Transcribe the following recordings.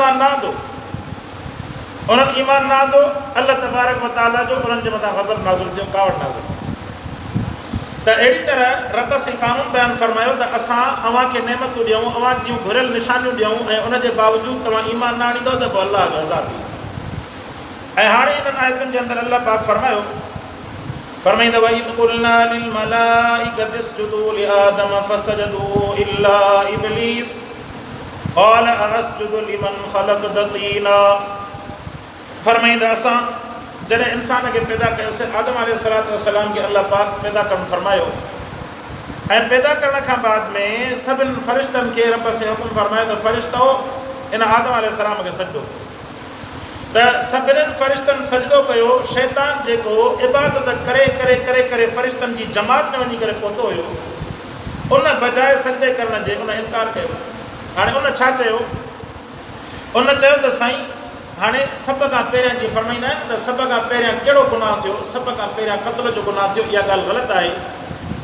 ईमान ना आंदो, उन्हनि ईमान ना आंदो, अल्लाह तबारक व तआला जो उन्हनि जे मथां ग़ज़ब नाज़िल थियो, कावड़ नाज़िल। त अहिड़ी तरह रब से कानून बयानु फरमायो त असां अव्हांखे नेमतूं ॾियूं, अव्हां जूं घुरियल निशानियूं ॾियूं, ऐं उन जे बावजूदि तव्हां ईमान न आणींदव त पोइ अलाह जो अज़ाब ईंदो। ऐं हाणे इन्हनि आयतुनि जे अंदरि अल्लाह पाक फरमायो, फरमाईंदव इज़ क़ुलना लिल मलाइकति इसजुदू लिआदम फसजदू इल्ला इब्लीस क़ाल असजुदु लिमन ख़लक़त तीना। फरमाईंदा असां जॾहिं इंसान खे पैदा कयोसीं, आदम अलैहिस्सलाम खे अल्लाह पाक पैदा करणु फरमायो, ऐं पैदा करण खां बाद में सभिनि फ़रिश्तनि खे रब से हुकुम फरमायो त फ़रिश्तो इन आदम अलैहिस्सलाम खे सजदो कयो। त सभिनीनि फ़रिश्तनि सजदो कयो। शैतान जेको इबादत करे करे करे करे फ़रिश्तनि जी जमात में वञी करे पहुतो हुयो, उन बजाए सजदे करण जे उन इनकार कयो। हाणे उन छा चयो? उन चयो त साईं हाणे सभ खां पहिरियां जीअं फरमाईंदा आहिनि त सभ खां पहिरियां कहिड़ो गुनाह थियो? सभ खां पहिरियां क़त्ल जो गुनाह थियो। इहा ॻाल्हि ग़लति आहे।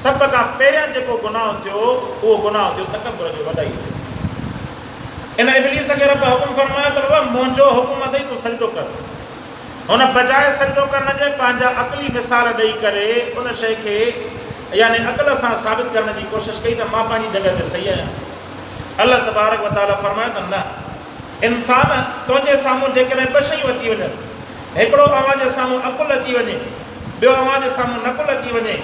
सभ खां पहिरियां जेको गुनाह थियो उहो गुनाह थियो तकबर जो, वॾाई जो। इन इब्लीस खे रब हुकुम फरमायो त बाबा मुंहिंजो हुकुम अथई तूं सजदो कर। हुन बजाए सजदो करण जे पंहिंजा अक़ली मिसाल ॾेई करे उन शइ खे यानी अक़ल सां साबित करण जी कोशिशि कई त मां पंहिंजी जॻह ते सही आहियां। अल्लाह तबारक व तआला फरमायो त न, इंसान तुंहिंजे साम्हूं जेकॾहिं ॿ शयूं अची वञनि, हिकिड़ो अव्हां जे साम्हूं अकुलु अची वञे, ॿियो अव्हां जे साम्हूं नकुलु अची वञे,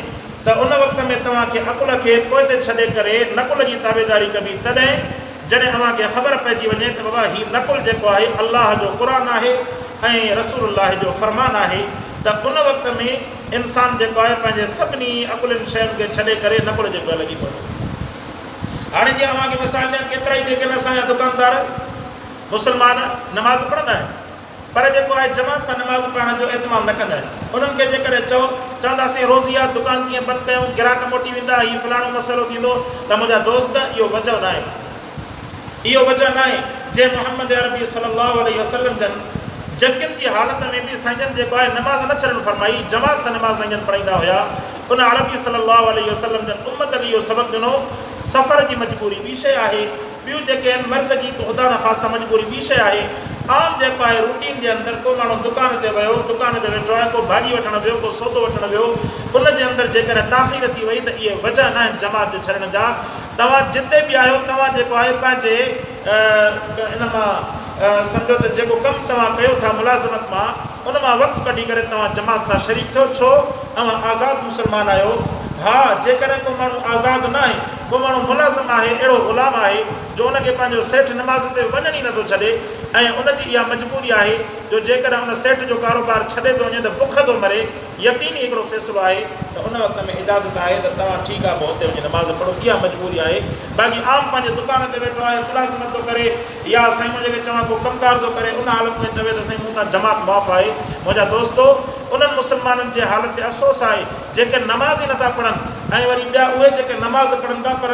त उन वक़्त में तव्हांखे अकुल खे पोइ ते छॾे करे नकुल जी ताबेदारी कबी, तॾहिं जॾहिं अव्हांखे ख़बर पइजी वञे त बाबा हीउ नकुल जेको आहे अल्लाह जो क़ुरान आहे ऐं रसूलुल्लाह जो फ़रमान आहे, त उन वक़्त में इंसान जेको आहे पंहिंजे सभिनी अकुलनि शयुनि खे छॾे करे नकुल जे पोइ लॻी पवंदो। हाणे जीअं अव्हांखे मिसाल ॾियां, केतिरा ई जेके असांजा दुकानदार मुस्लमान नमाज़ पढ़ंदा आहिनि, पर जेको आहे जमात सां नमाज़ पढ़ण जो एतमाम न कंदा आहिनि। उन्हनि खे जेकॾहिं चवंदासीं रोज़ी आहे, दुकान कीअं बंदि कयूं, ग्राहक मोटी वेंदा, हीउ फलाणो मसइलो थींदो, त मुंहिंजा दोस्त इहो वजह न आहे, इहो वजह न आहे। जे मोहम्मद अरबी सल्लल्लाहु अलैहि वसल्लम जन जंगियुनि जी हालत में बि साईं जेको आहे नमाज़ न छॾणु फरमाई, जमात सां नमाज़ साईं पढ़ाईंदा हुया। उन अरबी सल्लल्लाहु अलैहि वसल्लम जन उम्मत खे इहो सबक़ु ॾिनो, सफ़र जी मजबूरी ॿी शइ आहे, ॿियूं जेके आहिनि मर्ज़ जी ख़ुदा न ख़ासि मजबूरी ॿी शइ आहे। आम जेको आहे रूटीन जे अंदरि को माण्हू दुकान ते वियो, दुकान ते वेठो आहे, को भाॼी वठणु वियो, को सौदो वठणु वियो, उन जे अंदरि जेकॾहिं ताख़ीर थी वई त इहे वजह न आहिनि जमात जे छॾण जा। तव्हां जिते बि आहियो, तव्हां जेको आहे पंहिंजे इन मां सम्झो त जेको कमु तव्हां कयो था मुलाज़मत मां, उन मां वक़्तु कढी करे तव्हां जमात सां शरीक थियो। छो तव्हां आज़ादु मुस्लमान आहियो। हा, जेकॾहिं को माण्हू आज़ादु न आहे, को माण्हू मुलाज़िम आहे, अहिड़ो ग़ुलाम आहे जो उनखे पंहिंजो सेठ नमाज़ ते वञण ई नथो छॾे, ऐं उनजी इहा मजबूरी आहे जो जेकॾहिं उन सेठ जो कारोबार छॾे थो वञे त बुख थो मरे, यकीनी हिकिड़ो फ़ैसिलो आहे त उन वक़्त में इजाज़त आहे त तव्हां ठीकु आहे, पोइ हुते वञी नमाज़ पढ़ो, इहा मजबूरी आहे। बाक़ी आम पंहिंजे दुकान ते वेठो आहे, मुलाज़िमत थो करे, या साईं मुंहिंजे चवां को कमकार थो करे, उन हालत में चवे त साईं मूं तां जमात माफ़ आहे। मुंहिंजा दोस्तो, उन्हनि मुस्लमाननि जे हालत ते अफ़सोस आहे जेके नमाज़ ई नथा पढ़नि, ऐं वरी ॿिया उहे जेके नमाज़ पढ़नि था पर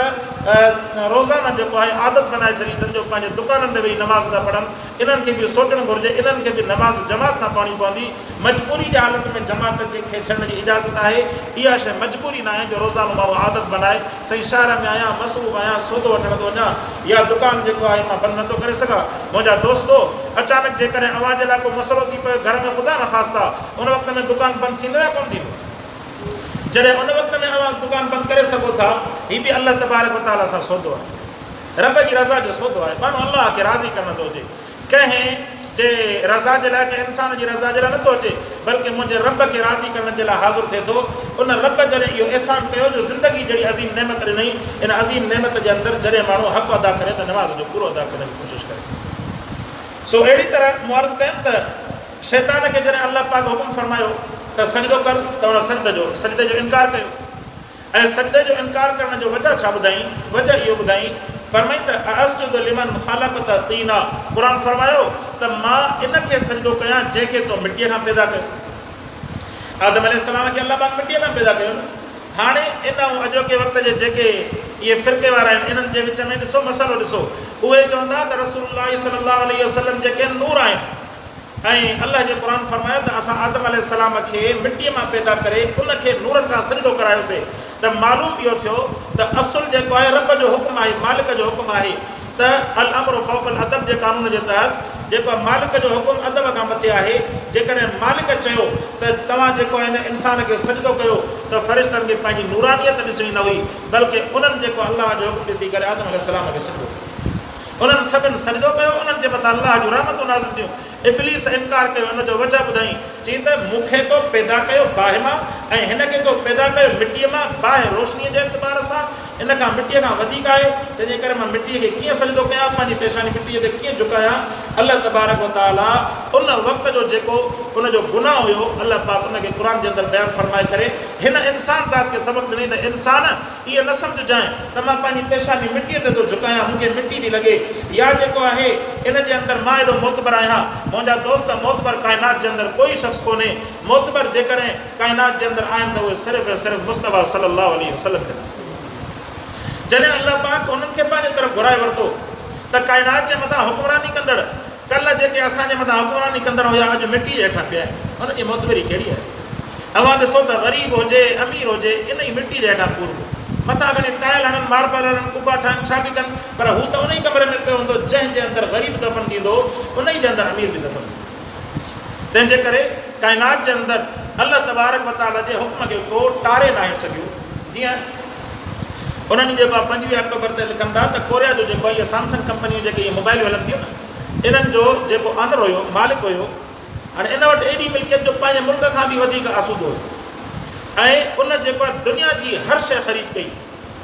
रोज़ाना जेको आहे आदत बनाए छॾी अथनि जो पंहिंजे दुकाननि ते वेही नमाज़ था पढ़नि। इन्हनि खे बि सोचणु घुरिजे, इन्हनि खे बि नमाज़ जमात सां पढ़णी पवंदी। मजबूरी जे हालत में जमात खे छॾण जी इजाज़त आहे, इहा शइ मजबूरी न आहे जो रोज़ानो माण्हू आदत बनाए सही शहर में आहियां, मसरूफ़ आहियां, सौदो वठण थो वञा, या दुकान जेको आहे मां बंदि नथो करे सघां। मुंहिंजा दोस्तो, अचानक जेकॾहिं अव्हां जे लाइ को मसइलो थी पियो घर में, ख़ुदा न ख़ास्ता, उन वक़्त में दुकान बंदि थींदो या कोन थींदो? जॾहिं उन वक़्त में अव्हां दुकान बंदि करे सघो था, हीअ बि अल्लाह तबारक व तआला सां सौदो आहे, रब जी रज़ा जो सौदो आहे। माण्हू अल्लाह खे राज़ी करणु थो अचे, कंहिं जे रज़ा जे लाइ, कंहिं इंसान जी रज़ा जे लाइ नथो अचे, बल्कि मुंहिंजे रब खे राज़ी करण जे लाइ हाज़िर थिए थो। उन रब जॾहिं इहो अहसान कयो जो ज़िंदगी जहिड़ी अज़ीम नेमत ॾिनई, इन अज़ीम नेमत जे अंदरि जॾहिं माण्हू हक़ अदा करे त नमाज़ जो पूरो अदा करण जी कोशिशि करे। सो अहिड़ी तरह मूं अर्ज़ु कयमि त शैतान खे जॾहिं अल्लाह पाक हुकुम फरमायो त सजदो कर, त उन सजदे जो इनकार कयो, ऐं सजदे जो इनकार करण जो वजह छा ॿुधाई? वजह इहो ॿुधाई, फरमाई त असजुदु लिमन ख़लक़त तीना। क़ुर फरमायो त मां इन खे सजदो कयां जंहिंखे तो मिटीअ खां पैदा कयो। आदम अलैहिस्सलाम खे अल्लाह पाक मिटीअ खां पैदा कयो। हाणे इन अॼोके वक़्त जे जेके इहे फ़िरक़े वारा आहिनि, इन्हनि जे विच में ॾिसो मसइलो ॾिसो, उहे चवंदा त रसूलुल्लाह सल्लल्लाहु अलैहि वसल्लम जेके नूर आहिनि, ऐं अल्लाह जे क़ुर फरमायो त असां आदम अलैहिस्सलाम खे मिटीअ मां पैदा करे उनखे नूरनि खां सजदो करायोसीं। त मालूम इहो थियो त असुल जेको आहे रब जो हुकुम आहे, मालिक जो हुकुम आहे त अल अम्रु फ़ौक़ल अदब जे क़ानून जे तहत जेको मालिक जो हुकुम अदब खां मथे आहे। जेकॾहिं मालिक चयो त तव्हां जेको हिन इंसान खे सजदो कयो त फ़रिश्तनि खे पंहिंजी नूरानियत ॾिसणी न हुई, बल्कि उन्हनि जेको अलाह जो हुकुम ॾिसी करे आदम अलैहिस्सलाम खे सजदो कयो। उन्हनि सभिनि सजदो कयो, उन्हनि जे मथां अलाह जूं रहमतूं नाज़िल थियूं। इब्लीस इनकार कयो, हुनजो वजह ॿुधाई, चई त मूंखे तो पैदा कयो बाहि मां ऐं हिन खे तो पैदा कयो मिटीअ मां। बाहि रोशनीअ जे एतबार सां इन खां मिटीअ खां वधीक आहे, तंहिंजे करे मां मिटीअ खे कीअं सजदो कयां, पंहिंजी पेशानी मिटीअ ते कीअं झुकायां। अल्लाह तबारक व तआला उन वक़्त जो जेको उनजो गुनाह हुयो, अल्लाह पाक उनखे क़ुर जे अंदरि बयानु फरमाए करे हिन इंसान ज़ात खे सबक़ ॾिनई त इंसान इहा न सम्झजांइ त मां पंहिंजी पेशानी मिटीअ ते थो झुकायां, मूंखे मिटी थी लॻे, या जेको आहे इन जे अंदरि मां एॾो मोतबर आहियां। मुंहिंजा दोस्त, मोतबर काइनात जे अंदरि कोई शख़्स कोन्हे। मोतबर जेकॾहिं काइनात जे अंदरि आहिनि त उहे सिर्फ़ु ऐं सिर्फ़ु मुस्तफ़ा सल्लल्लाहु अलैहि वसल्लम खे। जॾहिं अल्लाह पाक उन्हनि खे पंहिंजे तरफ़ घुराए वरितो त काइनात जे मथां हुक्मरानी कंदड़, कल्ह जेके असांजे मथां हुक्मरानी कंदड़ हुया, अॼु मिटी जे हेठां पिया आहिनि। हुनजी मोतबरी कहिड़ी आहे? अवां ॾिसो त ग़रीब हुजे अमीर हुजे, इन ई मिटी जे हेठां पूरो मथां घणी टाइल हणनि, मार्बल हणनि, कुबा ठाहिनि, छा बि कनि, पर हू त उन ई कमरे में पियो हूंदो जंहिंजे अंदरि ग़रीब दफ़न थींदो, उन ई जे अंदरि अमीर बि दफ़न थींदो। तंहिंजे करे काइनात जे अंदरि अल्लाह तबारक व तआला जे हुक्म खे को टारे न आहे सघियो। जीअं उन्हनि जेको 25 अक्टूबर ते लिखनि था त कोरिया जो जेको इहे सैमसंग कंपनियूं जेके इहे मोबाइलियूं हलनि थियूं न, इन्हनि जो जेको ऑनर हुयो, मालिक हुयो, हाणे इन वटि एॾी मिल्कियत जो पंहिंजे मुल्क खां बि वधीक आसूदो हुयो। ऐं उन जेको आहे दुनिया जी हर शइ ख़रीद कई,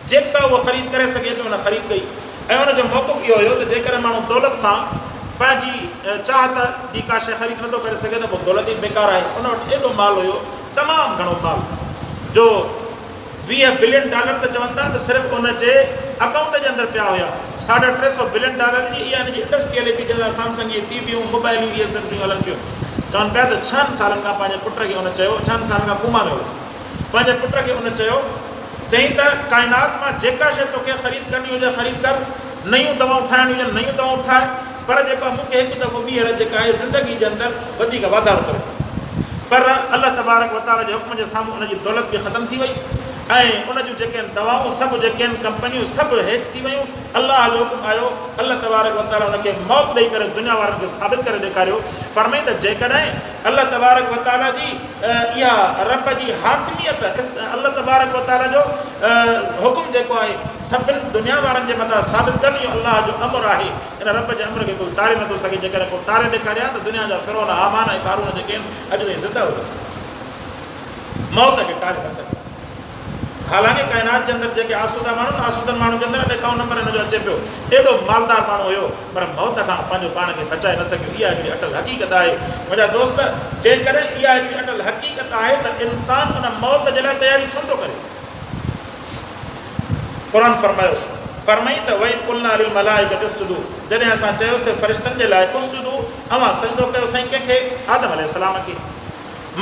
जेका उहा ख़रीद करे सघे थी उन ख़रीद कई। ऐं उनजो मौक़िफ़ इहो हुयो त जेकॾहिं माण्हू दौलत सां पंहिंजी चाहत जी का शइ ख़रीद नथो करे सघे त पोइ दौलत ई बेकार आहे। उन वटि एॾो माल हुयो, तमामु घणो माल, जो $20 बिलियन त चवनि था त सिर्फ़ु उन जे अकाउंट जे अंदरि पिया हुया। $350 बिलियन जी इहा हिन जी इंडस्ट्री हले पई, जंहिंसां सैमसंग जी टीवियूं, मोबाइलियूं, इहे सभु शयूं हलनि पियूं। चवनि पिया त 6 सालनि खां पंहिंजे पुट खे उन चयो, 6 सालनि खां कुमा में हुयो, पंहिंजे पुट खे उन चयो, चई त काइनात मां जेका शइ तोखे ख़रीद करणी हुजे ख़रीद कर, नयूं दवाऊं ठाहिणी हुजनि नयूं दवाऊं ठाहे, पर जेका मूंखे हिकु दफ़ो ॿीहर जेका आहे ज़िंदगी जे अंदरि वधीक वाधारो करे। पर अल्लाह तबारक व तआला जे हुक्म जे साम्हूं उनजी दौलत बि ख़तमु थी वई ऐं उन जूं जेके दवाऊं सभु जेके आहिनि कंपनियूं सभु हेठि थी वियूं। अल्लाह जो हुकुम आयो, अल्लाह तबारक व तआला उनखे मौत ॾेई करे दुनिया वारनि खे साबित करे ॾेखारियो। फरमाई त जेकॾहिं अल्लाह तबारक व तआला जी इहा रब जी हाकिमियत, अल्लाह तबारक व तआला जो हुकुम जेको आहे सभिनि दुनिया वारनि जे मथां साबित करणी, अल्लाह जो अमर आहे। इन रब जे अमर खे कोई टारे नथो सघे। जेकॾहिं कोई टारे ॾेखारिया त दुनिया जा फिरौन, हामान ऐं कारून जेके आहिनि अॼु ताईं ज़िंदा हुजनि, मौत खे टारे न सघे। हालांकि काइनात जे अंदरि जेके आसूदा माण्हू, आसूदनि माण्हू जे अंदरि अकाउंट नंबर हिन जो अचे पियो, एॾो मालदार माण्हू हुयो, पर मौत खां पंहिंजो पाण खे बचाए न सघियो। इहा हिकिड़ी अटल हक़ीक़त आहे मुंहिंजा दोस्त। जेकॾहिं इहा हिकिड़ी अटल हक़ीक़त आहे त इंसानु उन मौत जे लाइ तयारी छो थो करे? क़ुर फरमायो, फरमाई त वई कुलना लिल मलाइकति उसजुदू, जॾहिं असां चयोसीं फ़रिश्तनि जे लाइ उसजुदू, अवां सजदो कयो साईं कंहिंखे? आदम अलैहिस्सलाम खे।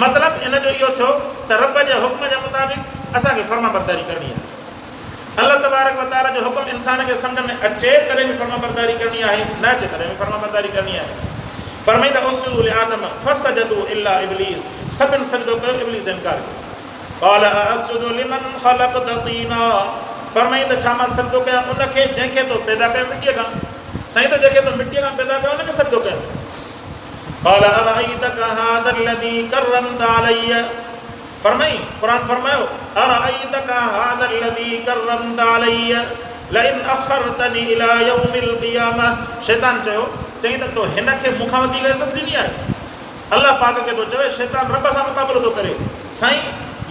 मतिलबु इन जो इहो थियो त रब जे हुक्म जे मुताबिक़ असांखे फर्मा बरदारी करणी आहे। अल्लाह तबारक व तआला जो हुकुम इंसान खे सम्झ में अचे तॾहिं बि फर्मा बरदारी करणी आहे, न अचे तॾहिं बि फर्मा बरदारी करणी आहे। फरमाई त उसजुदू लिआदम फसजदू इल्ला इब्लीस, सभिनि सजदो कयो, इब्लीस इनकार कयो। क़ाल असजुदु लिमन ख़लक़त तीना, फरमाई त छा मां सजदो कयां उनखे जंहिंखे तो पैदा कयो मिटीअ खां? साईं त जंहिंखे तो मिटीअ खां पैदा कयो उनखे सजदो कयां। क़ाल अरअयतक हाज़ा अल्लज़ी करमत अलैय, फरमाई क़ुर फरमायो अरअयतक हाज़ा अल्लज़ी करमत अलैय लइन अखरतनी इला यौमिल क़ियामह, शैतान चयो, चई त तो हिन खे मूंखां वधीक इज़त ॾिनी आहे। अल्लाह पाक खे तो चवे, शैतान रब सां मुक़ाबिलो थो करे, साईं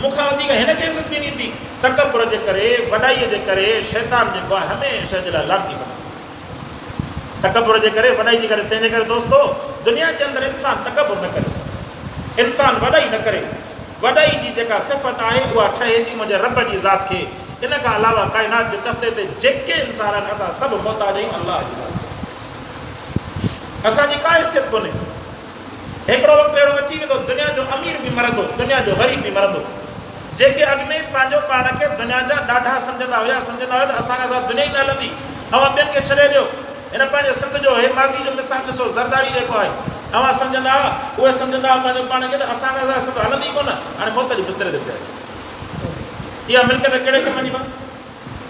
मूंखां वधीक हिन खे इज़त ॾिनी थी। तकबर जे करे, वॾाईअ जे करे शैतान जेको आहे हमेशह जे लाइ लानती बने। तकबर जे करे, वॾाई जे करे। तंहिंजे करे दोस्तो, दुनिया जे अंदरि इंसान तकबर न करे, इंसान वॾाई न करे। वॾाई जी जेका सिफ़त आहे उहा ठहे थी मुंहिंजे रब जी ज़ात खे। इन खां अलावा काइनात जे तख़्ते ते जेके इंसान आहिनि असां सभु मोहताज आहियूं अल्लाह जी ज़ात। असांजी का हैसियत कोन्हे। हिकिड़ो वक़्तु अहिड़ो अची वेंदो, दुनिया जो अमीर बि मरंदो, दुनिया जो ग़रीब बि मरंदो। जेके अॻु में पंहिंजो पाण खे दुनिया जा ॾाढा सम्झंदा हुया त असांखां सवाइ दुनिया ई न हलंदी, अवां ॿियनि खे छॾे ॾियो। हिन पंहिंजे सिंध जो हे माज़ी जो मिसाल ॾिसो, ज़रदारी जेको आहे, अवां सम्झंदा हुआ, उहे सम्झंदा हुआ पंहिंजो पाण खे त असांखां सवाइ सिंध हलंदी कोन, हाणे मौत जी बिस्तरे ते पिया। इहा मिल्कियत कहिड़े कम जी?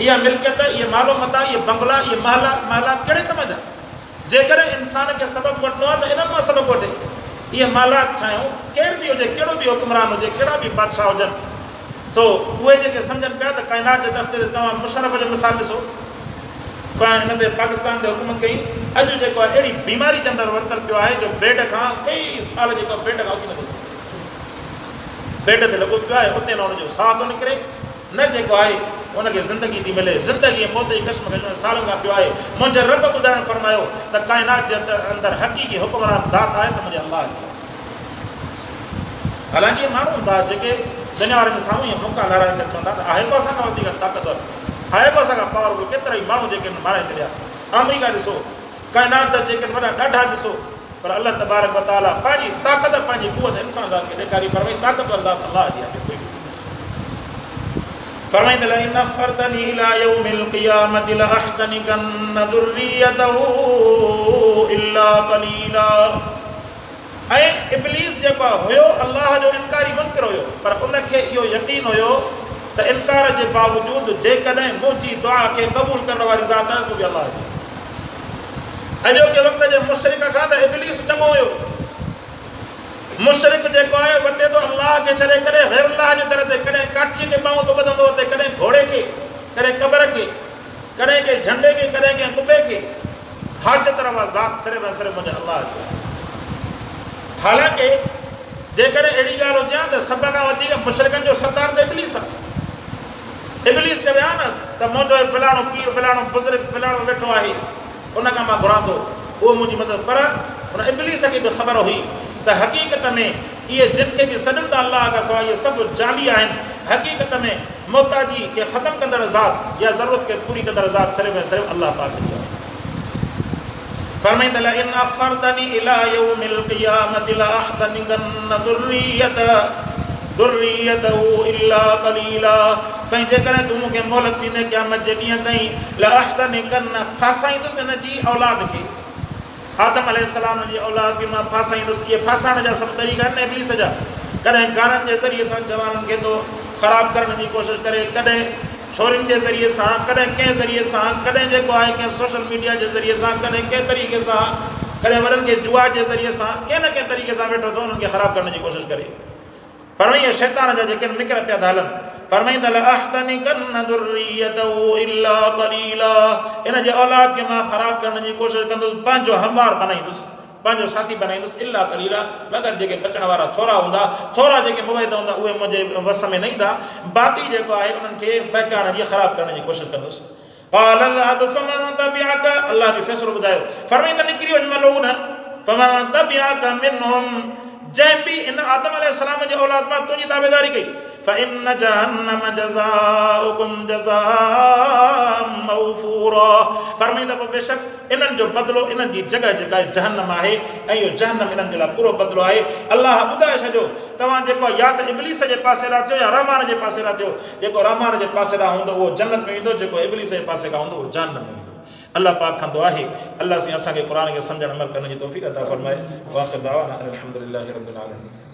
इहा मिल्कियत, इहे मालो मता, इहे बंगला, इहे महलात कहिड़े कम जा? जेकर इंसान के सबक वठनो है तो इन मां सबक वठे। ये मालात ठायूं केर भी हुजे, केड़ो भी हुक्मरान हुजे, केड़ा भी बादशाह हुजन, सो उहे जेके समझन पिया त कायनात जे दफ़्तर ते तव्हां मुशर्रफ जो मिसाल ॾिसो, का हिन ते पाकिस्तान ते हुकूमत कई, अॼु जेको आहे अहिड़ी बीमारी जे अंदरि वरितल पियो आहे जो बेड खां कई साल जेको बेड खां उथी नथो सघे, बेड ते लॻो पियो आहे, उते न हुनजो साह थो निकिरे, न जेको आहे उनखे ज़िंदगी थी मिले, ज़िंदगी मौत जी कश्मकश में सालनि खां पियो आहे। मुंहिंजे रब ॿुधाइण फरमायो त काइनात जे अंदरि हक़ीक़ी हुक्मरान ज़ात आहे त मुंहिंजे अल्लाह आहे। हालांकि माण्हू हूंदा जेके दुनिया वारनि जे साम्हूं ईअं मुका लाराए करे चवंदा त आहे को असां खां वधीक ताक़तवर, आहे को असां खां पावरफुल, केतिरा ई माण्हू जेके मारे छॾिया, अमेरिका ॾिसो, काइनात जा जेके वॾा ॾाढा ॾिसो, पर अल्लाह तबारक व तआला पंहिंजी ताक़त पंहिंजी कुवत इंसान ज़ात खे ॾेखारी, पर भई ताक़तवर ज़ात अल्लाह जी आहे। फरमाईंदल इन फरदनी इला यौमिल क़ियामति लअहतनिकन्न ज़ुर्रियतहु इल्ला क़लीला। ऐं इब्लीस जेको हुयो अल्लाह जो इनकारी मुनकिर हुयो, पर उनखे इहो यकीन हुयो त इनकार जे बावजूदि जेकॾहिं मुंहिंजी दुआ खे क़बूल करण वारी ज़ात आहे तो बि अल्लाह जी। अॼोके वक़्त जे मुशरिक खां त इब्लीस चङो हुयो। मुशरिक जेको आहे वते तो अल्लाह खे छॾे करे गैर अल्लाह जे दर ते, कॾहिं काठीअ खे ॿाहूं तो ॿधंदो हुते, कॾहिं घोड़े खे, कॾहिं क़बर खे, कॾहिं के झंडे खे, कॾहिं के कुबे खे, हाजत रवा ज़ात सिर्फ़ ऐं सिर्फ़ मुंहिंजे अल्लाह जी। हालांकि जेकर अहिड़ी ॻाल्हि हुजे त सभ खां वधीक मुशरिकनि जो सरदार त इब्लीस आहे। इब्लीस चवे हा न त मुंहिंजो फलाणो पीर, फलाणो बुज़ुर्ग, फलाणो वेठो आहे, उन खां मां घुरां थो, उहो मुंहिंजी मदद। पर हुन इब्लीस खे बि ख़बर हुई त हक़ीक़त में इहे जिन खे बि सॾनि था अल्लाह खां सवाइ इहे सभु जाली आहिनि। हक़ीक़त में मोहताजी खे ख़तमु कंदड़ ज़ात या ज़रूरत खे पूरी कंदड़ ज़ात सिर्फ़ ऐं सिर्फ़ अल्लाह पाक जी आहे। फरमाईंदल इन अख़रतनी इला यौमिल क़ियामति लअहतनिकन्न ज़ुर्रियतहु इल्ला क़लीला। साईं जेकॾहिं तूं मूंखे मोहलत ॾींदे क़यामत जे ॾींहं ताईं लअहतनिकन्न फासाईंदुसि हिन जी औलाद खे, आदम अलैहिस्सलाम जी औलाद खे मां फासाईंदुसि। इहे फासाइण जा सभु तरीक़ा आहिनि इब्लीस जा। कॾहिं गाननि जे ज़रिए सां जवाननि खे थो ख़राबु करण जी कोशिशि करे, कॾहिं छोरियुनि जे ज़रिए सां, कॾहिं कंहिं ज़रिए सां, कॾहिं जेको आहे कंहिं सोशल मीडिया जे ज़रिए सां, कॾहिं कंहिं तरीक़े सां, कॾहिं वॾनि खे जुआ जे ज़रिए सां, कंहिं न कंहिं तरीक़े सां वेठो थो उन्हनि खे ख़राबु करण जी कोशिशि करे। पर इहे शैतान जा जेके निकर पिया था हलनि। फरमाईंदा लअहतनिकन्न ज़ुर्रियतहु इल्ला क़लीला, इन जे औलाद खे मां ख़राबु करण जी कोशिशि कंदुसि, पंहिंजो हमवार बनाईंदुसि, पंहिंजो साथी बनाईंदुसि, इल्ला क़लीला, मगर जेके बचण वारा थोरा हूंदा, थोरा जेके मुवैद हूंदा, उहे मुंहिंजे वस में न ईंदा, बाक़ी जेको आहे उन्हनि खे बहकाइण जी, ख़राबु करण जी कोशिशि कंदुसि। क़ाल फमन तबिअक, अल्लाह बि फ़ैसिलो ॿुधायो, फरमाईंदा निकिरी वञ मलऊन फमन तबिअक मिनहुम, जंहिं बि इन आदम अलैहिस्सलाम जे औलाद मां तुंहिंजी ताबेदारी कई, फ़इन्न जहन्नम जज़ाउकुम जज़ाअम मग़फ़ूरा। फरमाईंदा पोइ बेशक इन्हनि जो बदिलो, इन्हनि जी जॻह जेका आहे जहन्नम आहे, ऐं इहो जहन्नम इन्हनि जे लाइ पूरो बदिलो आहे। अल्लाह ॿुधाए छॾियो तव्हां जेको या त इब्लीस जे पासे ॾांहुं थियो या रहमान जे पासे ॾांहुं थियो। जेको रहमान जे पासे ॾांहुं हूंदो उहो जन्नत में वेंदो, जेको इब्लीस जे पासे खां हूंदो उहो जहन्नम में वेंदो। अल्लाह पाक कंदो आहे। अल्लाह से असांखे क़ुरान खे सम्झण अमल करण जी तौफ़ीक़ अता फ़रमाए। वाख़िर दावाना अनिल हम्दुलिल्लाहि रब्बिल आलमीन।